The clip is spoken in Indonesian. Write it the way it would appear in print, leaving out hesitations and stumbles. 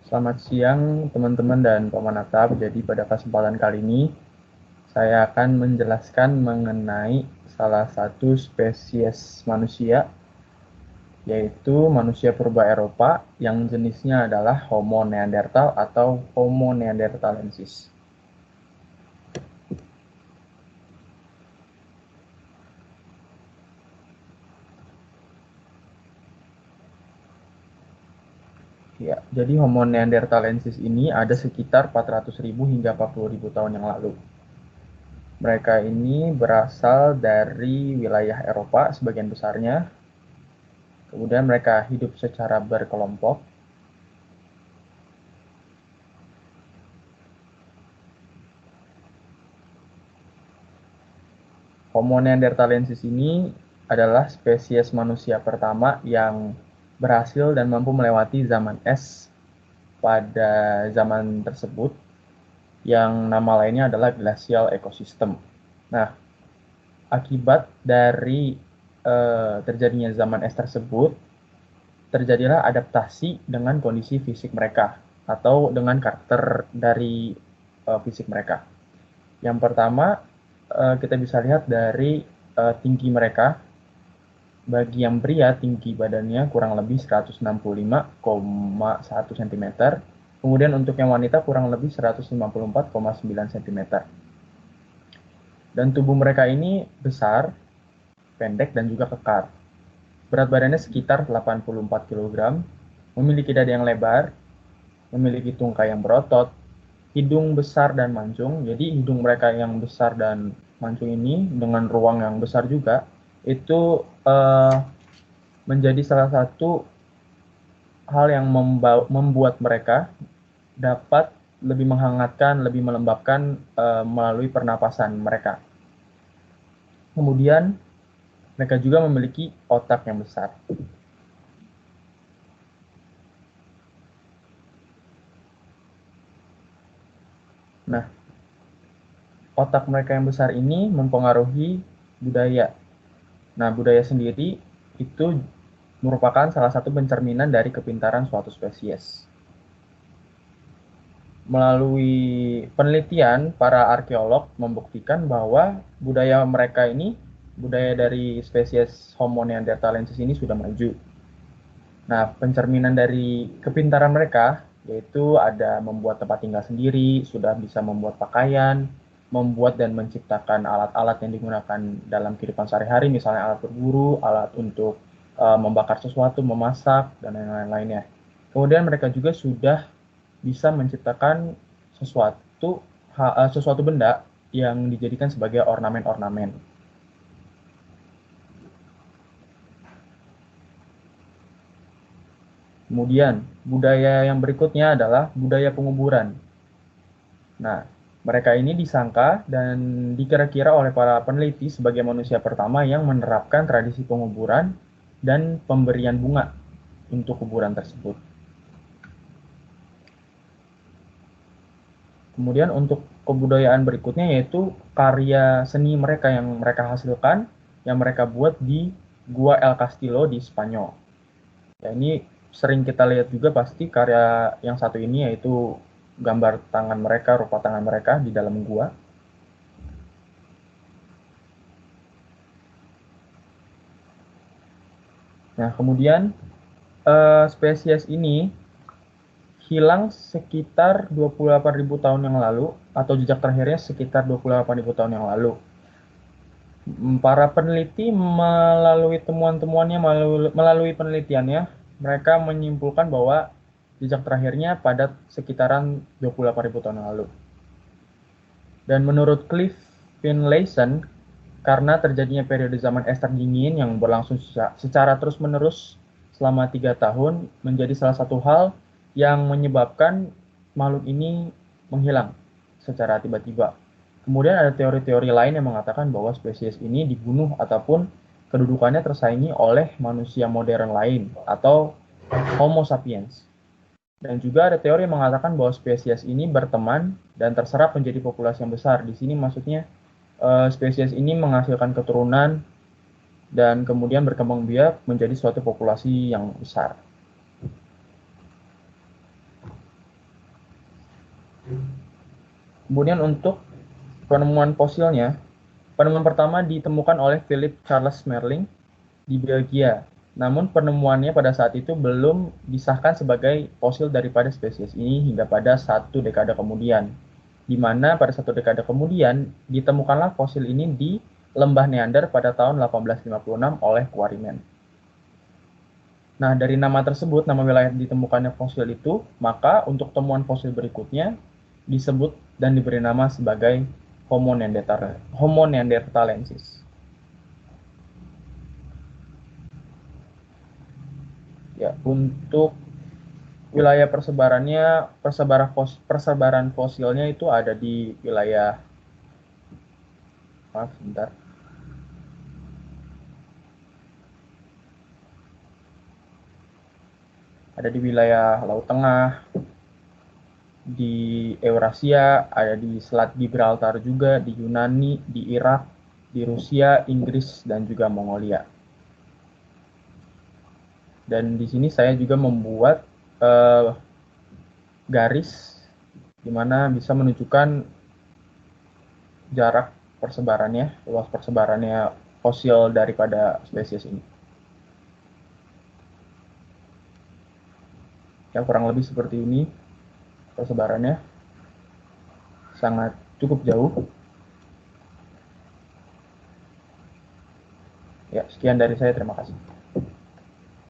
Selamat siang teman-teman dan pemanatap. Jadi pada kesempatan kali ini saya akan menjelaskan mengenai salah satu spesies manusia, yaitu manusia purba Eropa yang jenisnya adalah Homo neanderthal atau Homo neanderthalensis. Ya, jadi Homo neanderthalensis ini ada sekitar 400.000 hingga 40.000 tahun yang lalu. Mereka ini berasal dari wilayah Eropa sebagian besarnya. Kemudian mereka hidup secara berkelompok. Homo neanderthalensis ini adalah spesies manusia pertama yang berhasil dan mampu melewati zaman es pada zaman tersebut, yang nama lainnya adalah glacial ecosystem. Nah, akibat dari terjadinya zaman es tersebut, terjadilah adaptasi dengan kondisi fisik mereka atau dengan karakter dari fisik mereka. Yang pertama, kita bisa lihat dari tinggi mereka. Bagi yang pria, tinggi badannya kurang lebih 165,1 cm. Kemudian untuk yang wanita kurang lebih 154,9 cm. Dan tubuh mereka ini besar, pendek, dan juga kekar. Berat badannya sekitar 84 kg, memiliki dada yang lebar, memiliki tungkai yang berotot, hidung besar dan mancung. Jadi hidung mereka yang besar dan mancung ini dengan ruang yang besar juga, itu menjadi salah satu hal yang membuat mereka dapat lebih menghangatkan, lebih melembabkan melalui pernapasan mereka. Kemudian mereka juga memiliki otak yang besar. Nah, otak mereka yang besar ini mempengaruhi budaya. Nah, budaya sendiri itu merupakan salah satu pencerminan dari kepintaran suatu spesies. Melalui penelitian, para arkeolog membuktikan bahwa budaya mereka ini, budaya dari spesies Homo neanderthalensis ini sudah maju. Nah, pencerminan dari kepintaran mereka yaitu ada membuat tempat tinggal sendiri, sudah bisa membuat pakaian, membuat dan menciptakan alat-alat yang digunakan dalam kehidupan sehari-hari, misalnya alat berburu, alat untuk membakar sesuatu, memasak, dan lain-lainnya. Kemudian mereka juga sudah bisa menciptakan sesuatu benda yang dijadikan sebagai ornamen-ornamen. Kemudian, budaya yang berikutnya adalah budaya penguburan. Nah, mereka ini disangka dan dikira-kira oleh para peneliti sebagai manusia pertama yang menerapkan tradisi penguburan dan pemberian bunga untuk kuburan tersebut. Kemudian untuk kebudayaan berikutnya yaitu karya seni mereka yang mereka hasilkan, yang mereka buat di Gua El Castillo di Spanyol. Ya, ini sering kita lihat juga pasti karya yang satu ini, yaitu gambar tangan mereka, rupa tangan mereka di dalam gua. Nah, kemudian spesies ini hilang sekitar 28.000 tahun yang lalu, atau jejak terakhirnya sekitar 28.000 tahun yang lalu. Para peneliti melalui temuan-temuannya, melalui penelitiannya, mereka menyimpulkan bahwa jejak terakhirnya pada sekitaran 28.000 tahun yang lalu. Dan menurut Cliff Finlayson, karena terjadinya periode zaman es terdingin yang berlangsung secara terus-menerus selama 3 tahun, menjadi salah satu hal yang menyebabkan makhluk ini menghilang secara tiba-tiba. Kemudian ada teori-teori lain yang mengatakan bahwa spesies ini dibunuh ataupun kedudukannya tersaingi oleh manusia modern lain atau Homo sapiens. Dan juga ada teori yang mengatakan bahwa spesies ini berteman dan terserap menjadi populasi yang besar. Di sini maksudnya spesies ini menghasilkan keturunan dan kemudian berkembang biak menjadi suatu populasi yang besar. Kemudian untuk penemuan fosilnya, penemuan pertama ditemukan oleh Philip Charles Merling di Belgia. Namun penemuannya pada saat itu belum disahkan sebagai fosil daripada spesies ini hingga pada 1 dekade kemudian. Di mana pada 1 dekade kemudian ditemukanlah fosil ini di Lembah Neander pada tahun 1856 oleh Quarryman. Nah, dari nama tersebut, nama wilayah ditemukannya fosil itu, maka untuk temuan fosil berikutnya disebut dan diberi nama sebagai Homo neanderthalensis. Ya, untuk wilayah persebaran fosilnya itu ada di wilayah, maaf sebentar, ada di wilayah Laut Tengah, di Eurasia, ada di Selat Gibraltar juga, di Yunani, di Irak, di Rusia, Inggris, dan juga Mongolia. Dan di sini saya juga membuat garis di mana bisa menunjukkan jarak persebarannya, luas persebarannya fosil daripada spesies ini. Ya, kurang lebih seperti ini persebarannya, sangat cukup jauh. Ya, sekian dari saya, terima kasih.